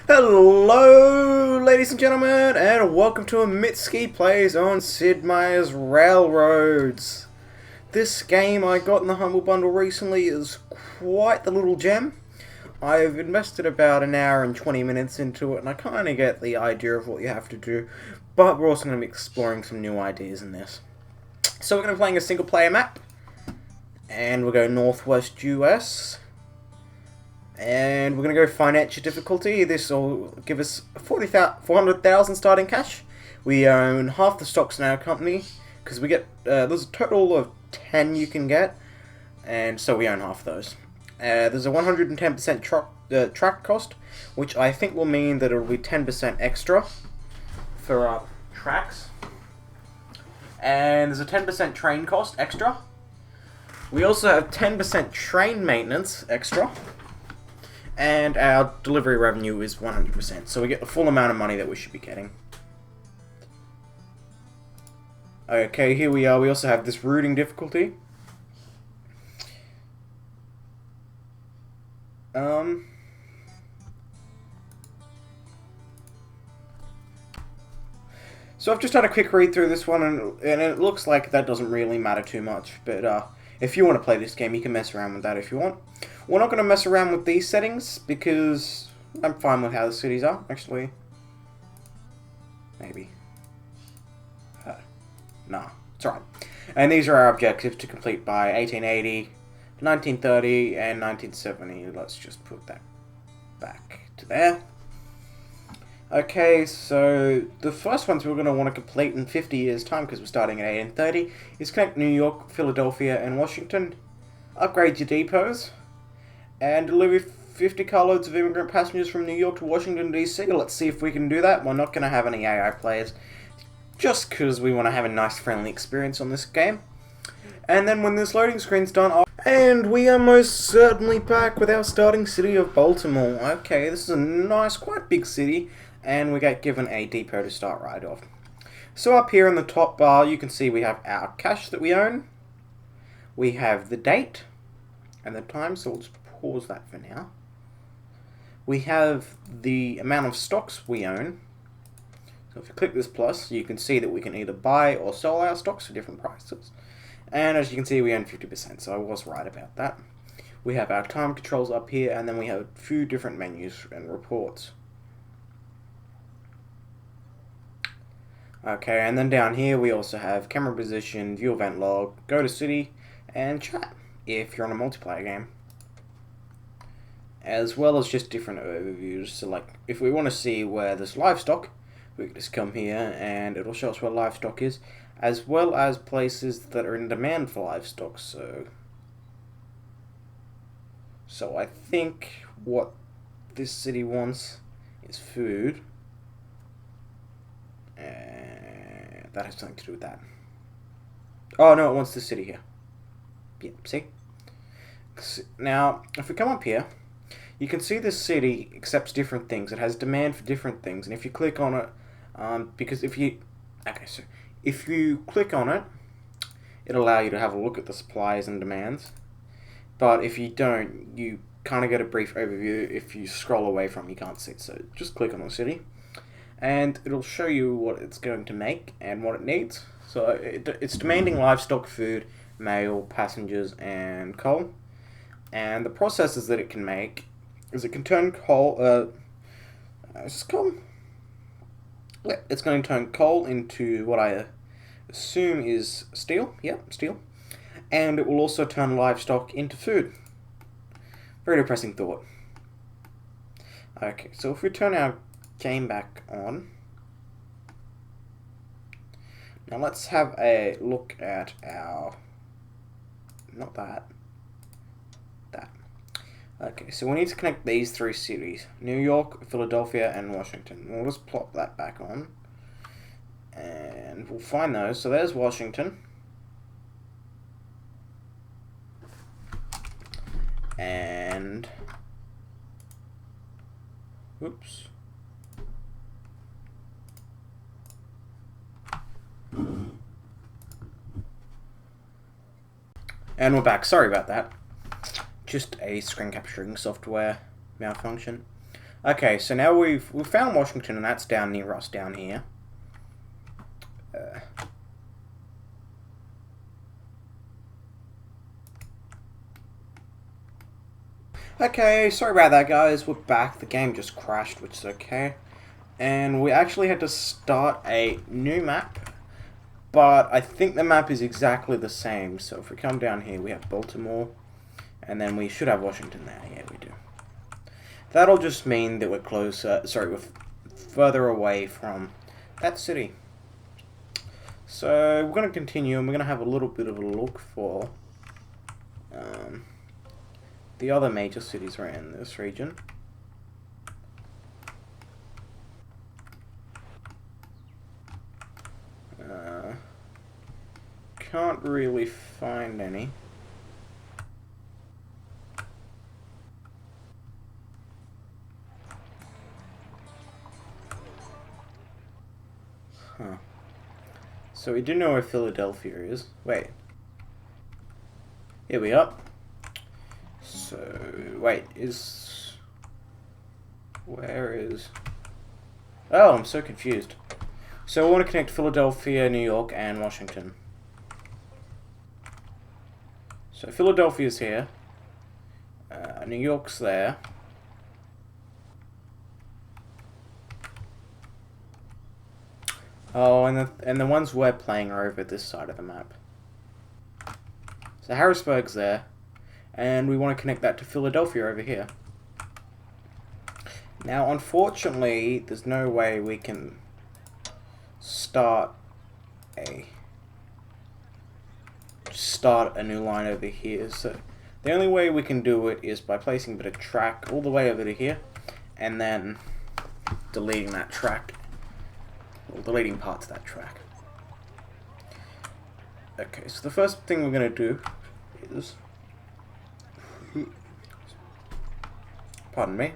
Hello, ladies and gentlemen, and welcome to a Mitski Plays on Sid Meier's Railroads. This game I got in the Humble Bundle recently is quite the little gem. I've invested about an hour and 20 minutes into it, and I kind of get the idea of what you have to do, but we're also going to be exploring some new ideas in this. So we're going to be playing a single player map, and we'll go Northwest US. And we're going to go financial difficulty. This will give us 400,000 starting cash. We own half the stocks in our company, because we get, there's a total of 10 you can get, and so we own half those. There's a 110% track cost, which I think will mean that it will be 10% extra for our tracks. And there's a 10% train cost extra. We also have 10% train maintenance extra. And our delivery revenue is 100%, so we get the full amount of money that we should be getting. Okay, here we are. We also have this routing difficulty. So I've just had a quick read through this one, and it looks like that doesn't really matter too much, but if you want to play this game, you can mess around with that if you want. We're not going to mess around with these settings, because I'm fine with how the cities are, actually. Maybe. Nah, it's alright. And these are our objectives to complete by 1880, 1930, and 1970. Let's just put that back to there. Okay, so the first ones we're going to want to complete in 50 years' time, because we're starting at 1830, is connect New York, Philadelphia, and Washington. Upgrade your depots. And deliver 50 carloads of immigrant passengers from New York to Washington, D.C. Let's see if we can do that. We're not going to have any AI players, just because we want to have a nice, friendly experience on this game. And then when this loading screen's done, and we are most certainly back with our starting city of Baltimore. Okay, this is a nice, quite big city, and we get given a depot to start right off. So up here in the top bar, you can see we have our cash that we own. We have the date and the time, so we'll just pause that for now. We have the amount of stocks we own. So if you click this plus, you can see that we can either buy or sell our stocks for different prices. And as you can see, we own 50%, so I was right about that. We have our time controls up here, and then we have a few different menus and reports. Okay, and then down here we also have camera position, view event log, go to city, and chat if you're on a multiplayer game. As well as just different overviews. So like, if we want to see where there's livestock, we can just come here and it'll show us where livestock is, as well as places that are in demand for livestock. So I think what this city wants is food. And that has something to do with that. Oh no, it wants this city here. Yeah, see? Now, if we come up here, you can see this city accepts different things. It has demand for different things, and if you click on it, because if you click on it, it'll allow you to have a look at the supplies and demands. But if you don't, you kind of get a brief overview. If you scroll away from it, you can't see it. So just click on the city, and it'll show you what it's going to make and what it needs. So it's demanding livestock, food, mail, passengers, and coal. And the processes that it can make is it can turn coal, it's going to turn coal into what I assume is steel. Yep, steel. And it will also turn livestock into food. Very depressing thought. Okay, so if we turn our game back on, now let's have a look at our, not that. Okay, so we need to connect these three cities, New York, Philadelphia, and Washington. We'll just plop that back on, and we'll find those. So there's Washington, and, whoops. And we're back, sorry about that. Just a screen capturing software malfunction. Okay, so now we've found Washington, and that's down near us down here. Okay, sorry about that, guys. We're back. The game just crashed, which is okay. And we actually had to start a new map, but I think the map is exactly the same. So if we come down here, we have Baltimore, and then we should have Washington there. Yeah, we do. That'll just mean that we're closer, we're further away from that city. So we're going to continue, and we're going to have a little bit of a look for the other major cities around this region. Can't really find any. Huh. So we do know where Philadelphia is. Wait. Here we are. So, wait, where is... Oh, I'm so confused. So we want to connect Philadelphia, New York, and Washington. So Philadelphia's here. New York's there. Oh, and the ones we're playing are over this side of the map. So Harrisburg's there, and we want to connect that to Philadelphia over here. Now, unfortunately, there's no way we can start a new line over here. So the only way we can do it is by placing a bit of track all the way over to here, and then deleting that track. Well, deleting parts of that track. Okay, so the first thing we're going to do is... Pardon me.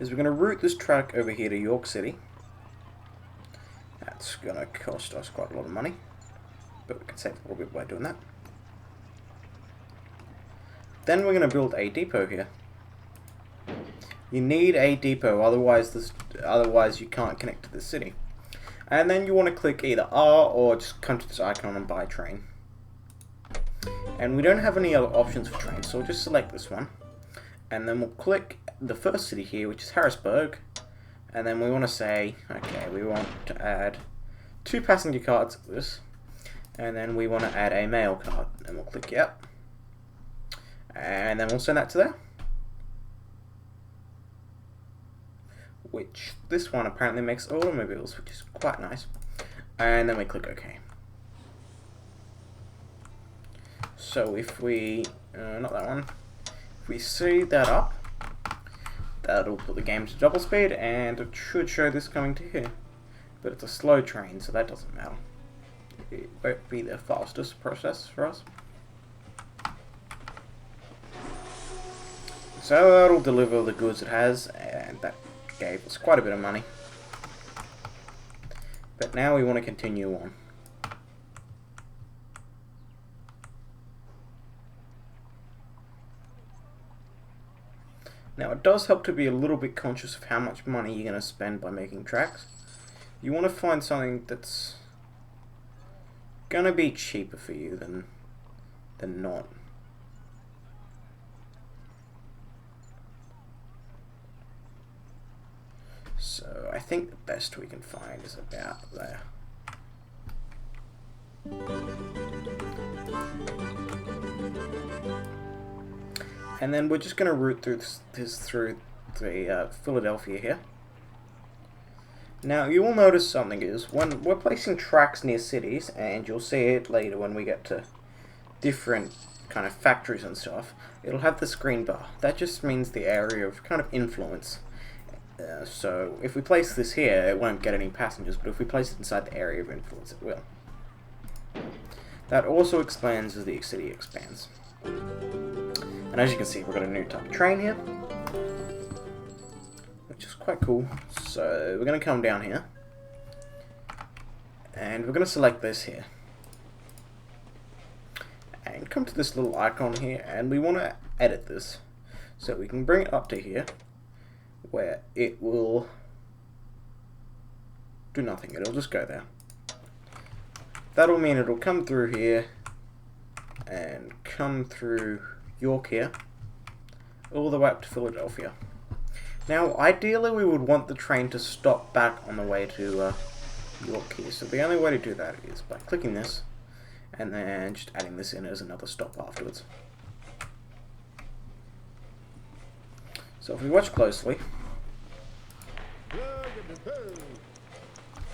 Is we're going to route this track over here to York City. That's going to cost us quite a lot of money, but we can save a little bit by doing that. Then we're going to build a depot here. You need a depot, otherwise you can't connect to the city. And then you want to click either R or just come to this icon and buy train. And we don't have any other options for trains, so we'll just select this one. And then we'll click the first city here, which is Harrisburg. And then we want to say, okay, we want to add 2 passenger cards to this. And then we want to add a mail card. And we'll click yep. And then we'll send that to there. Which this one apparently makes automobiles, which is quite nice. And then we click OK. So if we, not that one, if we speed that up, that'll put the game to double speed, and it should show this coming to here. But it's a slow train, so that doesn't matter. It won't be the fastest process for us. So that'll deliver the goods it has, and that gave us quite a bit of money. But now we want to continue on. Now it does help to be a little bit conscious of how much money you're going to spend by making tracks. You want to find something that's going to be cheaper for you than not. So I think the best we can find is about there. And then we're just going to route through this through the Philadelphia here. Now you will notice something is when we're placing tracks near cities, and you'll see it later when we get to different kind of factories and stuff, it'll have this green bar. That just means the area of kind of influence. So if we place this here, it won't get any passengers, but if we place it inside the area of influence, it will. That also expands as the city expands. And as you can see, we've got a new type of train here, which is quite cool. So we're going to come down here, and we're going to select this here, and come to this little icon here, and we want to edit this. So we can bring it up to here. where it will do nothing. It'll just go there. That'll mean it'll come through here and come through York here, all the way up to Philadelphia. Now, ideally we would want the train to stop back on the way to York here, so the only way to do that is by clicking this and then just adding this in as another stop afterwards. So if we watch closely,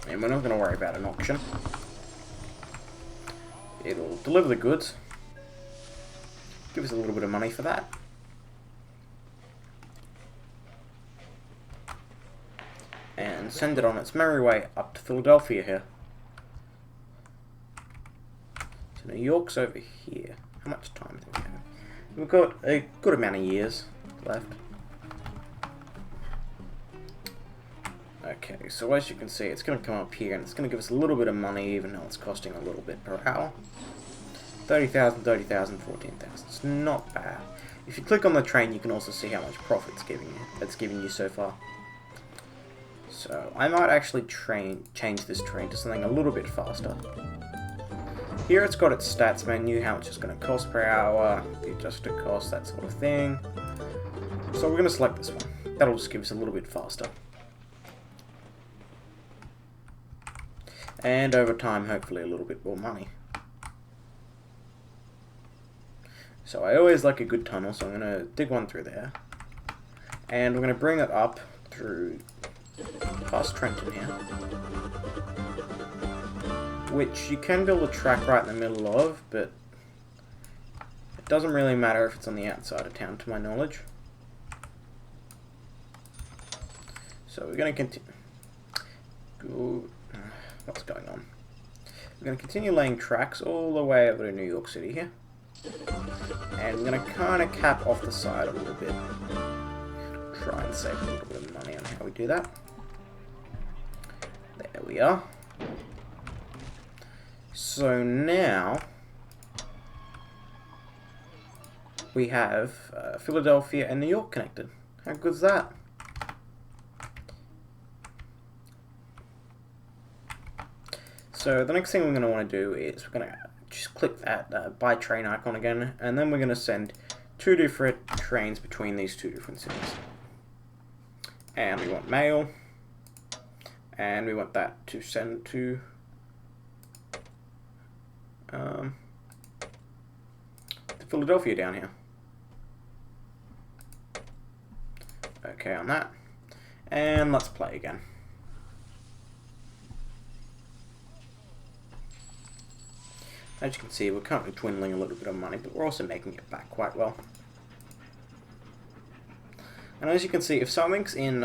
and we're not going to worry about an auction, it'll deliver the goods, give us a little bit of money for that, and send it on its merry way up to Philadelphia here. So New York's over here. How much time do we have? We've got a good amount of years left. Okay, so as you can see, it's going to come up here and it's going to give us a little bit of money, even though it's costing a little bit per hour. 30,000, 30,000, 14,000. It's not bad. If you click on the train, you can also see how much profit it's giving you so far. So I might actually change this train to something a little bit faster. Here it's got its stats menu, how much it's going to cost per hour, the adjusted cost, that sort of thing. So we're going to select this one. That'll just give us a little bit faster. And over time, hopefully a little bit more money. So I always like a good tunnel, so I'm going to dig one through there. And we're going to bring it up through past Trenton here. Which you can build a track right in the middle of, but it doesn't really matter if it's on the outside of town, to my knowledge. So we're going to continue. What's going on? We're going to continue laying tracks all the way over to New York City here. And we're going to kind of cap off the side a little bit. Try and save a little bit of money on how we do that. There we are. So now we have Philadelphia and New York connected. How good's that? So the next thing we're going to want to do is we're going to just click that buy train icon again, and then we're going to send two different trains between these two different cities. And we want mail, and we want that to send to Philadelphia down here. Okay on that, and let's play again. As you can see, we're currently dwindling a little bit of money, but we're also making it back quite well. And as you can see, if something's in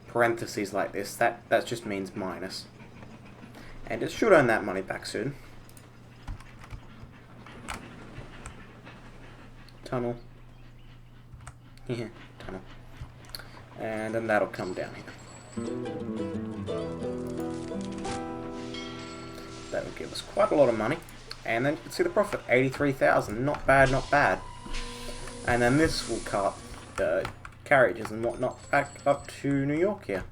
parentheses like this, that just means minus. And it should earn that money back soon. Tunnel. Yeah, tunnel. And then that'll come down here. That'll give us quite a lot of money. And then you can see the profit, 83,000. Not bad, not bad. And then this will cut carriages and whatnot back up to New York here.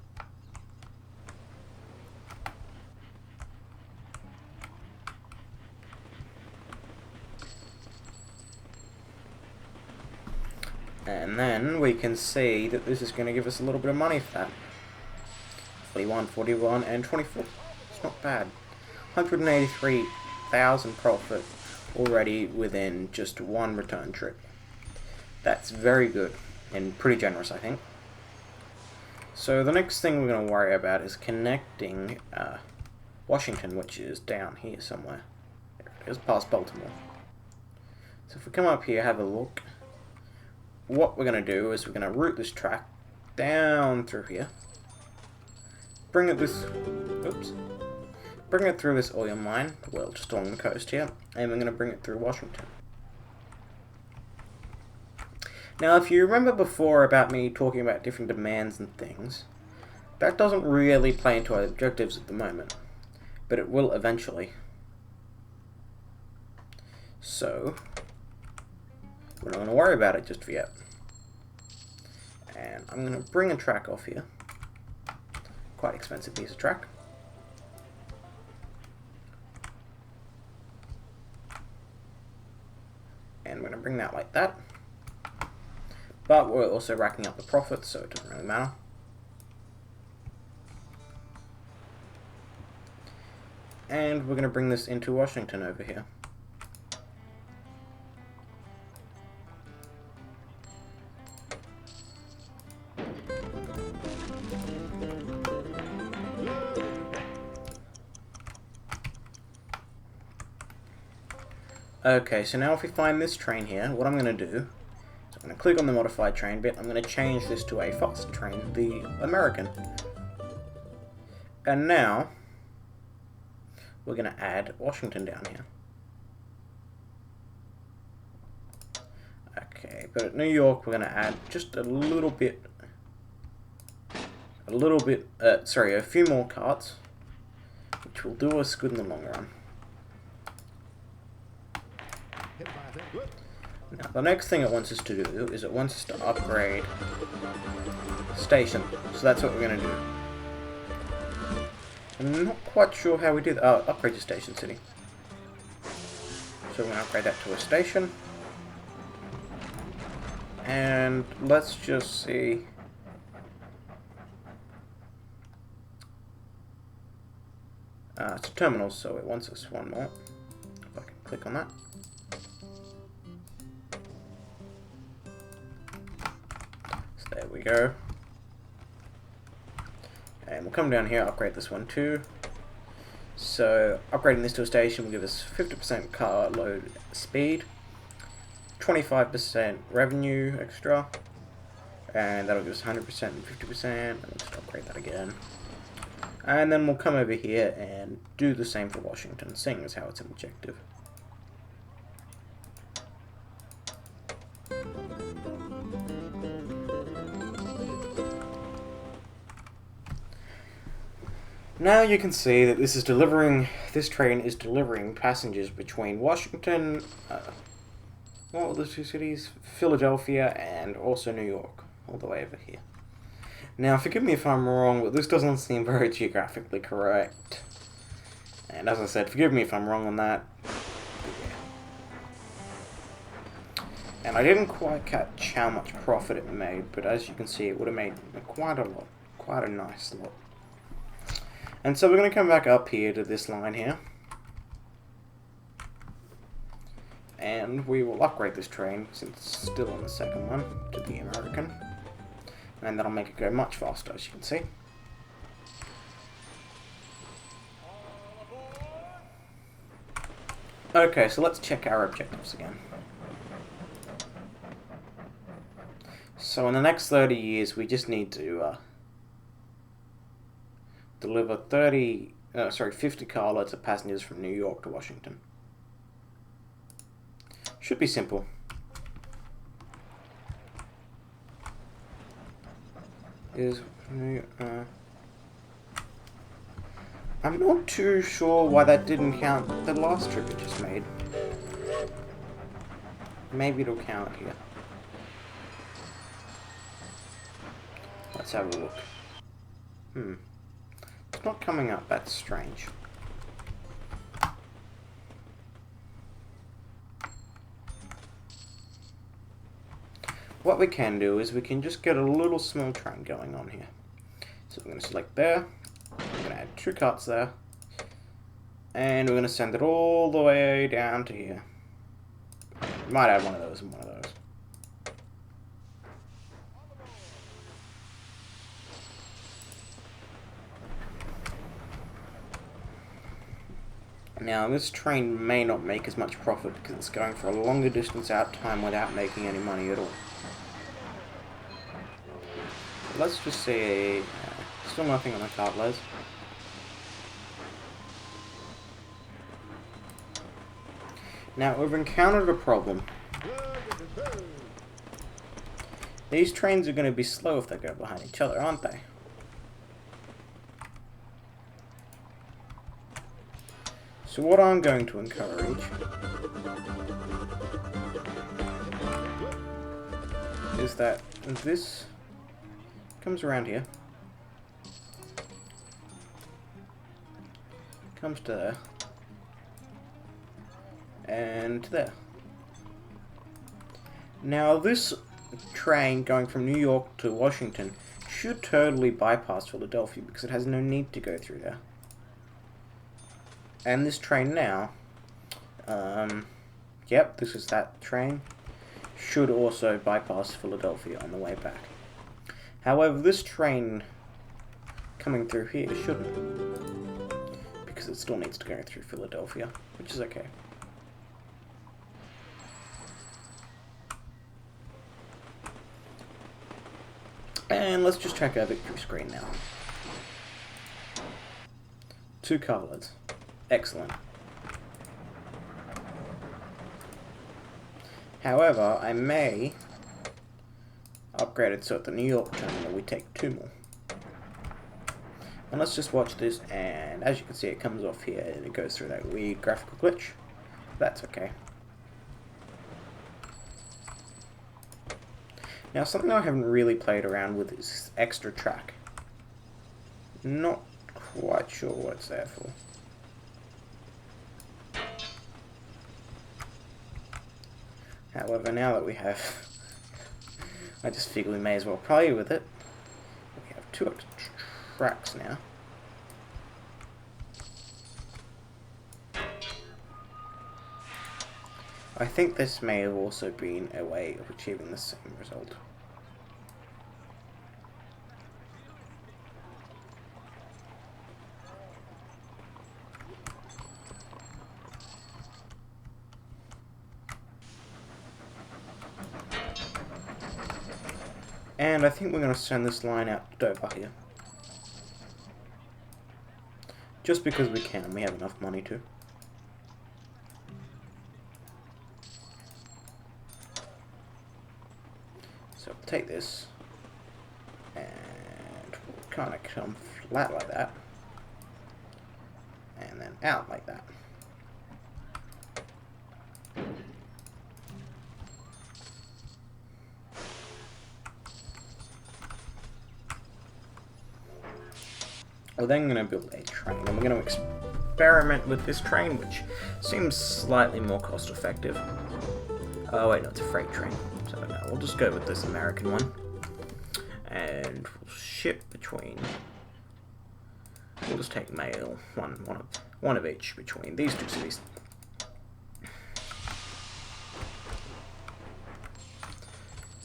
And then we can see that this is going to give us a little bit of money for that. 41, 41, and 24. It's not bad. 183,000 profit already within just one return trip. That's very good and pretty generous, I think. So the next thing we're going to worry about is connecting Washington, which is down here somewhere. There it is, past Baltimore. So if we come up here, have a look. What we're going to do is we're going to route this track down through here. Bring it through this oil mine, well, just along the coast here, and we're going to bring it through Washington. Now, if you remember before about me talking about different demands and things, that doesn't really play into our objectives at the moment, but it will eventually. So, we're not going to worry about it just yet. And I'm going to bring a track off here. Quite expensive piece of track. And we're going to bring that like that. But we're also racking up the profits, so it doesn't really matter. And we're going to bring this into Washington over here. Okay, so now if we find this train here, what I'm going to do is I'm going to click on the modified train bit. I'm going to change this to a fast train, the American. And now we're going to add Washington down here. Okay, but at New York we're going to add just a few more carts, which will do us good in the long run. Now, the next thing it wants us to do is it wants us to upgrade station. So that's what we're going to do. I'm not quite sure how we do that. Oh, upgrade to station city. So we're going to upgrade that to a station. And let's just see. It's a terminal, so it wants us one more. If I can click on that. There we go. And we'll come down here, upgrade this one too. So upgrading this to a station will give us 50% car load speed, 25% revenue extra, and that'll give us 100% and 50%. Let's just upgrade that again. And then we'll come over here and do the same for Washington, seeing as how it's an objective. Now you can see that this train is delivering passengers between Washington, what were the two cities? Philadelphia and also New York, all the way over here. Now forgive me if I'm wrong, but this doesn't seem very geographically correct. And as I said, forgive me if I'm wrong on that. And I didn't quite catch how much profit it made, but as you can see it would have made quite a lot, quite a nice lot. And so we're going to come back up here to this line here. And we will upgrade this train, since it's still on the second one, to the American. And that'll make it go much faster, as you can see. Okay, so let's check our objectives again. So in the next 30 years, we just need to deliver 50 carloads of passengers from New York to Washington. Should be simple. I'm not too sure why that didn't count the last trip it just made. Maybe it'll count here. Let's have a look. It's not coming up, that's strange. What we can do is we can just get a little small train going on here. So we're going to select there, we're going to add 2 carts there, and we're going to send it all the way down to here. We might add one of those and one of those. Now this train may not make as much profit because it's going for a longer distance out time without making any money at all. So let's just see, still nothing on the cart loads. Now we've encountered a problem. These trains are going to be slow if they go behind each other, aren't they? So what I'm going to encourage is that this Comes around here. Comes to there. And there. Now this train going from New York to Washington should totally bypass Philadelphia because it has no need to go through there. And this train now, yep, this is that train, should also bypass Philadelphia on the way back. However, this train coming through here shouldn't, because it still needs to go through Philadelphia, which is okay. And let's just check our victory screen now. 2 carloads. Excellent. However, I may upgrade it so at the New York terminal we take 2 more. And let's just watch this, and as you can see it comes off here and it goes through that weird graphical glitch. That's okay. Now something I haven't really played around with is extra track. Not quite sure what it's there for. However, now that we have, I just figure we may as well play with it. We have 2 extra tracks now. I think this may have also been a way of achieving the same result. And I think we're going to send this line out to Dover here. Just because we can, we have enough money to. So we'll take this, and we'll kind of come flat like that, and then out like that. We're then going to build a train, and we're going to experiment with this train, which seems slightly more cost effective. Oh wait, no, it's a freight train. So no, we'll just go with this American one. And we'll ship between... We'll just take mail, one of each between these 2 cities.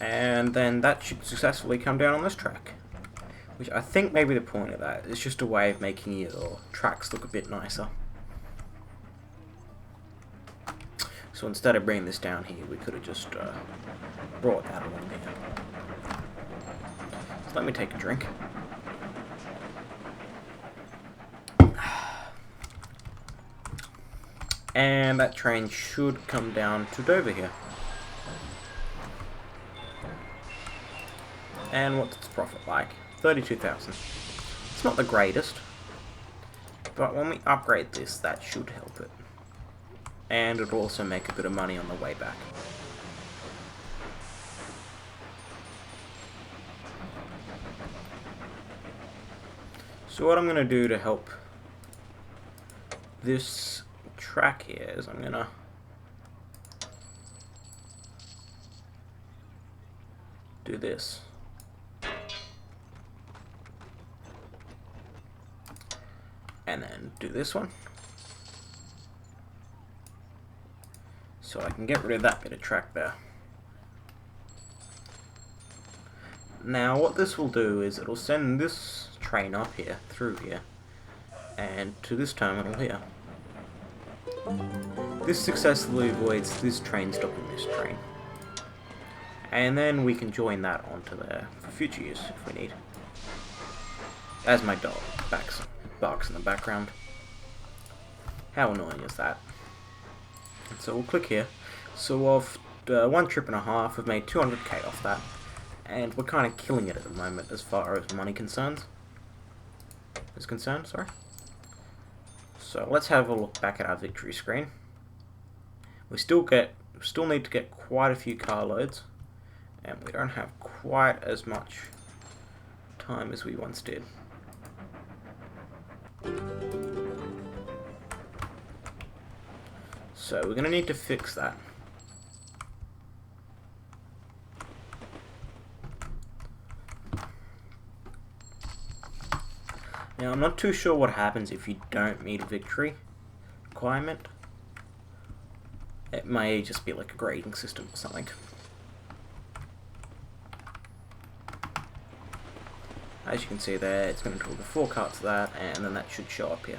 And then that should successfully come down on this track. Which I think maybe the point of that is just a way of making your tracks look a bit nicer. So instead of bringing this down here, we could have just brought that along here. So let me take a drink. And that train should come down to Dover here. And what's its profit like? 32,000. It's not the greatest, but when we upgrade this, that should help it. And it'll also make a bit of money on the way back. So what I'm going to do to help this track here is I'm going to do this. And then do this one. So I can get rid of that bit of track there. Now what this will do is it'll send this train up here, through here, and to this terminal here. This successfully avoids this train stopping this train. And then we can join that onto there for future use if we need. As my dog barks in the background. How annoying is that? And so we'll click here. So of 1 trip and a half, we've made 200k off that. And we're kind of killing it at the moment as far as money is concerned, sorry. So let's have a look back at our victory screen. We still need to get quite a few carloads, and we don't have quite as much time as we once did. So we're going to need to fix that. Now I'm not too sure what happens if you don't meet a victory requirement. It may just be like a grading system or something. As you can see there, it's going to draw the 4 cards to that, and then that should show up here.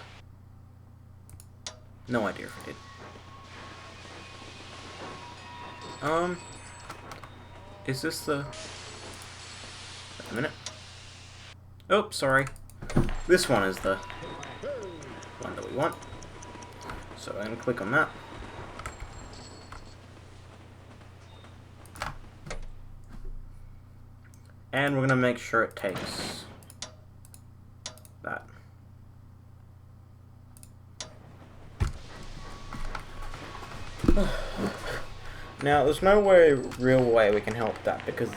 No idea if it did. Is this the... Wait a minute. Oh, sorry. This one is the one that we want. So I'm going to click on that. And we're going to make sure it takes that. Now, there's no real way we can help that because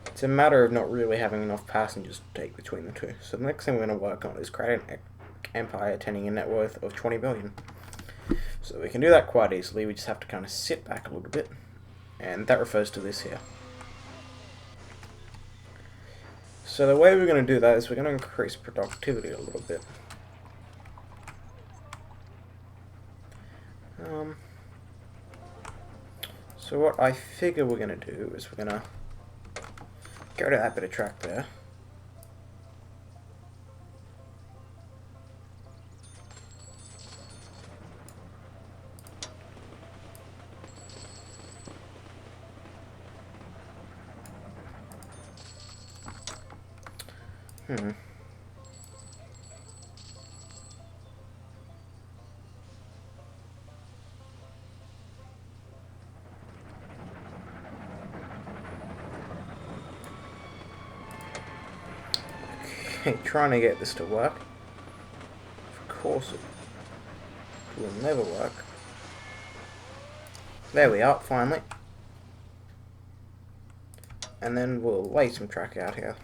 it's a matter of not really having enough passengers to take between the two. So the next thing we're going to work on is create an empire attaining a net worth of 20 billion. So we can do that quite easily. We just have to kind of sit back a little bit, and that refers to this here. So the way we're going to do that is we're going to increase productivity a little bit. So what I figure we're going to do is we're going to go to that bit of track there. Okay, trying to get this to work. Of course it will never work. There we are, finally. And then we'll lay some track out here.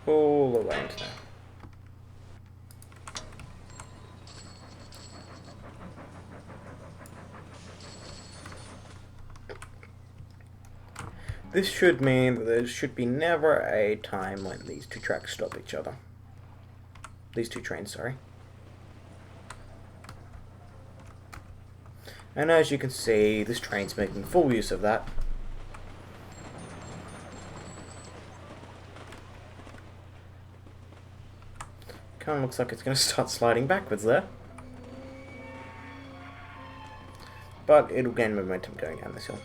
All the way into there. This should mean that there should be never a time when these two tracks stop each other. These two trains, sorry. And as you can see, this train's making full use of that. Kind of looks like it's going to start sliding backwards there. But it'll gain momentum going down this hill.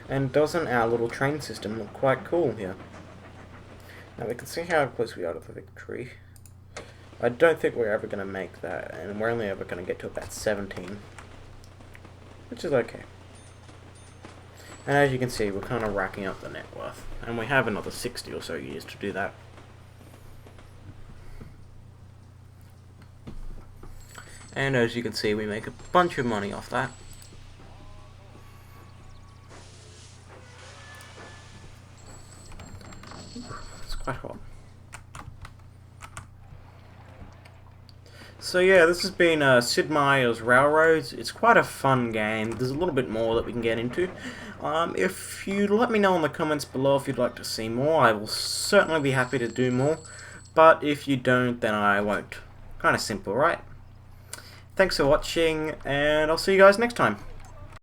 And doesn't our little train system look quite cool here? Now we can see how close we are to the victory. I don't think we're ever going to make that, and we're only ever going to get to about 17. Which is okay. And as you can see, we're kind of racking up the net worth. And we have another 60 or so years to do that. And as you can see, we make a bunch of money off that. It's quite hot. So yeah, this has been Sid Meier's Railroads. It's quite a fun game. There's a little bit more that we can get into. If you let me know in the comments below if you'd like to see more, I will certainly be happy to do more. But if you don't, then I won't. Kind of simple, right? Thanks for watching, and I'll see you guys next time.